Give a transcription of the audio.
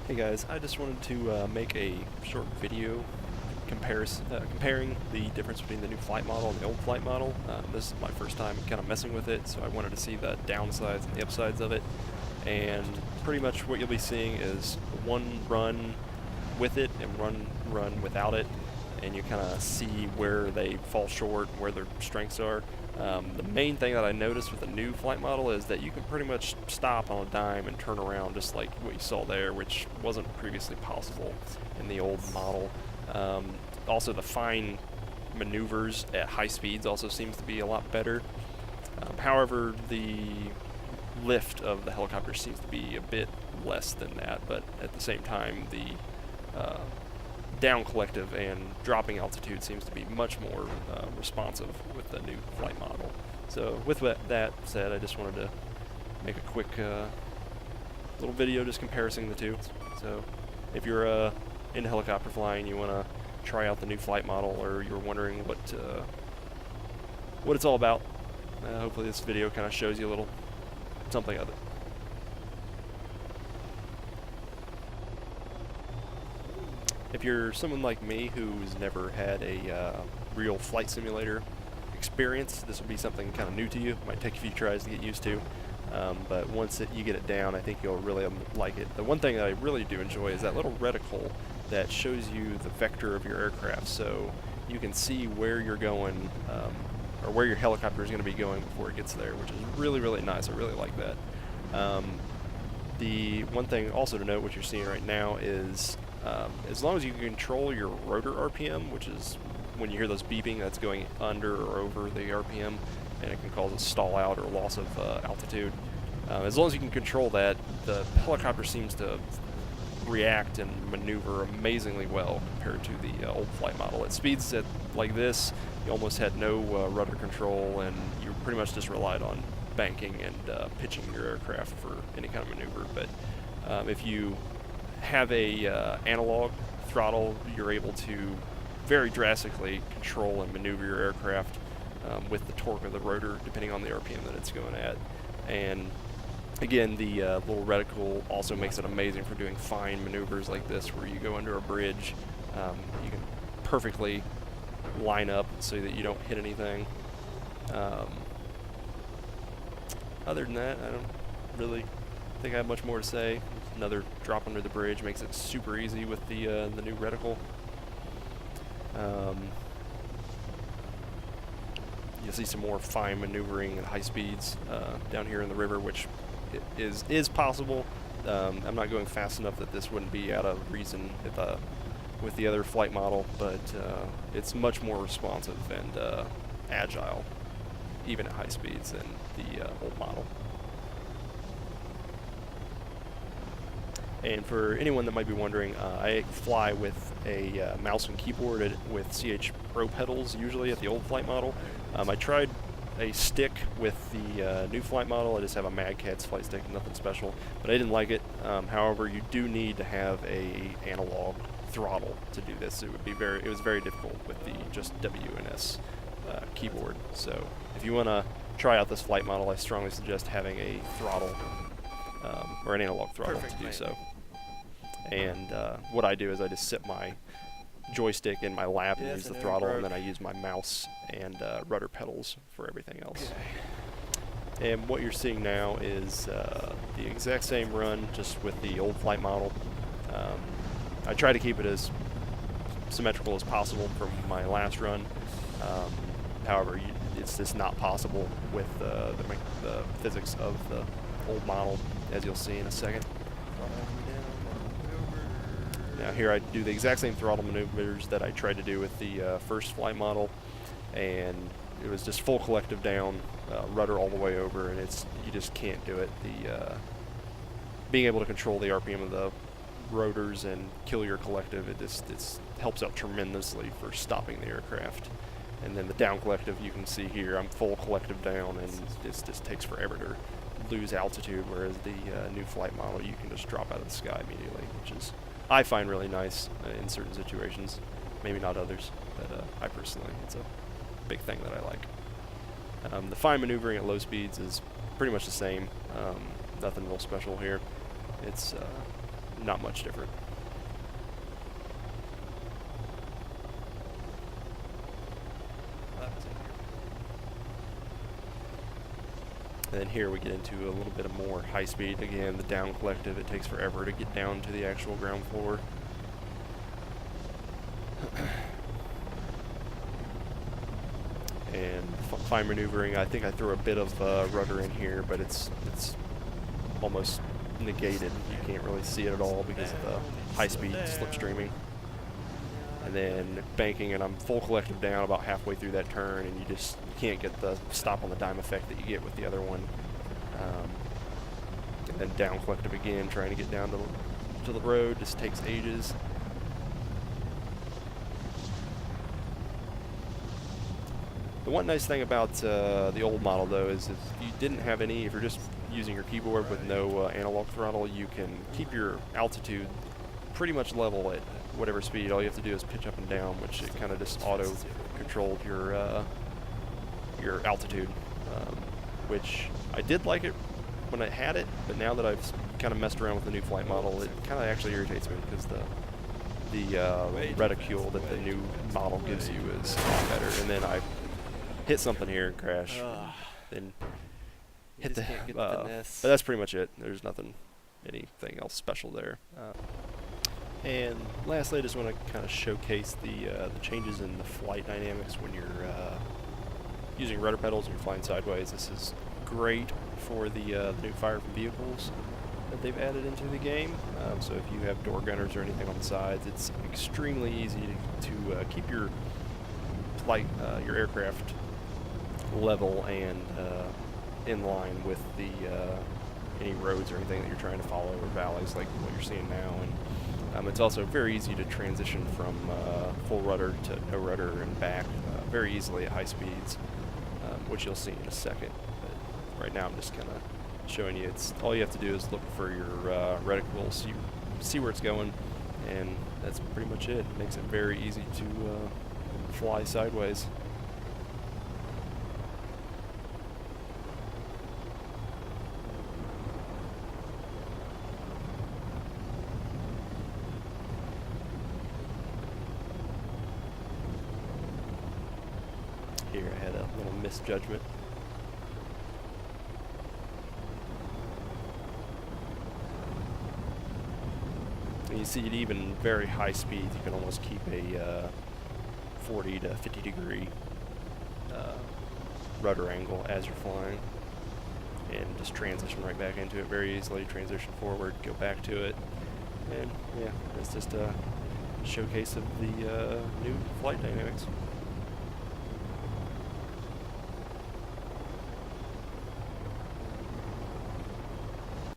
Hey guys, I just wanted to make a short video comparing the difference between the new flight model and the old flight model. This is my first time kind of messing with it, so I wanted to see the downsides and the upsides of it. And pretty much what you'll be seeing is one run with it and one run without it, and you kind of see where they fall short and where their strengths are. The main thing that I noticed with the new flight model is that you can pretty much stop on a dime and turn around just like what you saw there, which wasn't previously possible in the old model. Also, the fine maneuvers at high speeds also seems to be a lot better. However, the lift of the helicopter seems to be a bit less than that, but at the same time, the down collective and dropping altitude seems to be much more responsive with the new flight model. So with that said, I just wanted to make a quick little video just comparing the two. So if you're into helicopter flying, you want to try out the new flight model, or you're wondering what it's all about, hopefully this video kind of shows you a little something of it. If you're someone like me who's never had a real flight simulator experience, this will be something kind of new to you. It might take a few tries to get used to, but once you get it down, I think you'll really like it. The one thing that I really do enjoy is that little reticle that shows you the vector of your aircraft, so you can see where you're going, or where your helicopter is going to be going before it gets there, which is really, really nice. I really like that. The one thing also to note, what you're seeing right now is as long as you can control your rotor RPM, which is when you hear those beeping, that's going under or over the RPM, and it can cause a stall out or loss of altitude. As long as you can control that, the helicopter seems to react and maneuver amazingly well compared to the old flight model. At speeds like this, you almost had no rudder control, and you pretty much just relied on banking and pitching your aircraft for any kind of maneuver. But if you have a analog throttle, you're able to very drastically control and maneuver your aircraft with the torque of the rotor, depending on the RPM that it's going at. And again, the little reticle also makes it amazing for doing fine maneuvers like this, where you go under a bridge. You can perfectly line up so that you don't hit anything. Other than that, I don't really think I have much more to say. Another drop under the bridge makes it super easy with the new reticle. You'll see some more fine maneuvering at high speeds down here in the river, which is possible. I'm not going fast enough that this wouldn't be out of reason with the other flight model, but it's much more responsive and agile, even at high speeds, than the old model. And for anyone that might be wondering, I fly with a mouse and keyboard with CH Pro pedals, usually at the old flight model. I tried a stick with the new flight model. I just have a Mad Catz flight stick, nothing special, but I didn't like it. However, you do need to have a analog throttle to do this. It was very difficult with the just WNS keyboard. So if you want to try out this flight model, I strongly suggest having a throttle or an analog throttle to do so. And what I do is I just sit my joystick in my lap and use the throttle, and then I use my mouse and rudder pedals for everything else. Okay. And what you're seeing now is the exact same run, just with the old flight model. I try to keep it as symmetrical as possible from my last run. However, it's just not possible with the physics of the old model, as you'll see in a second. Now here I do the exact same throttle maneuvers that I tried to do with the first flight model, and it was just full collective down, rudder all the way over, and you just can't do it. Being able to control the RPM of the rotors and kill your collective, it helps out tremendously for stopping the aircraft. And then the down collective, you can see here, I'm full collective down, and it just takes forever to lose altitude, whereas the new flight model, you can just drop out of the sky immediately, which is, I find, really nice in certain situations. Maybe not others, but I personally, it's a big thing that I like. The fine maneuvering at low speeds is pretty much the same. Nothing real special here. It's not much different. And then here we get into a little bit of more high speed. Again, the down collective, it takes forever to get down to the actual ground floor. And fine maneuvering, I think I threw a bit of rudder in here, but it's almost negated. You can't really see it at all because of the high speed slipstreaming. And then banking, and I'm full collective down about halfway through that turn, and you can't get the stop on the dime effect that you get with the other one. And then down collective again, trying to get down to the road, just takes ages. The one nice thing about the old model, though, is if you didn't have any, if you're just using your keyboard with no analog throttle, you can keep your altitude pretty much level at whatever speed. All you have to do is pitch up and down, which it kind of just auto-controlled your altitude, which I did like it when I had it, but now that I've kind of messed around with the new flight model, it kind of actually irritates me because the reticule that the new model gives you is a lot better. And then I hit something here and crash, then hit the but that's pretty much it. There's anything else special there. And lastly, I just want to kind of showcase the changes in the flight dynamics when you're using rudder pedals and you're flying sideways. This is great for the new fire from vehicles that they've added into the game. So if you have door gunners or anything on the sides, it's extremely easy to keep your aircraft level and in line with any roads or anything that you're trying to follow, or valleys like what you're seeing now. And it's also very easy to transition from full rudder to no rudder and back very easily at high speeds, which you'll see in a second. But right now I'm just kind of showing you. All you have to do is look for your reticle, see where it's going, and that's pretty much it. It makes it very easy to fly sideways. Here I had a little misjudgment. And you see, at even very high speeds, you can almost keep a 40 to 50 degree rudder angle as you're flying, and just transition right back into it very easily. Transition forward, go back to it, and yeah, it's just a showcase of the new flight dynamics.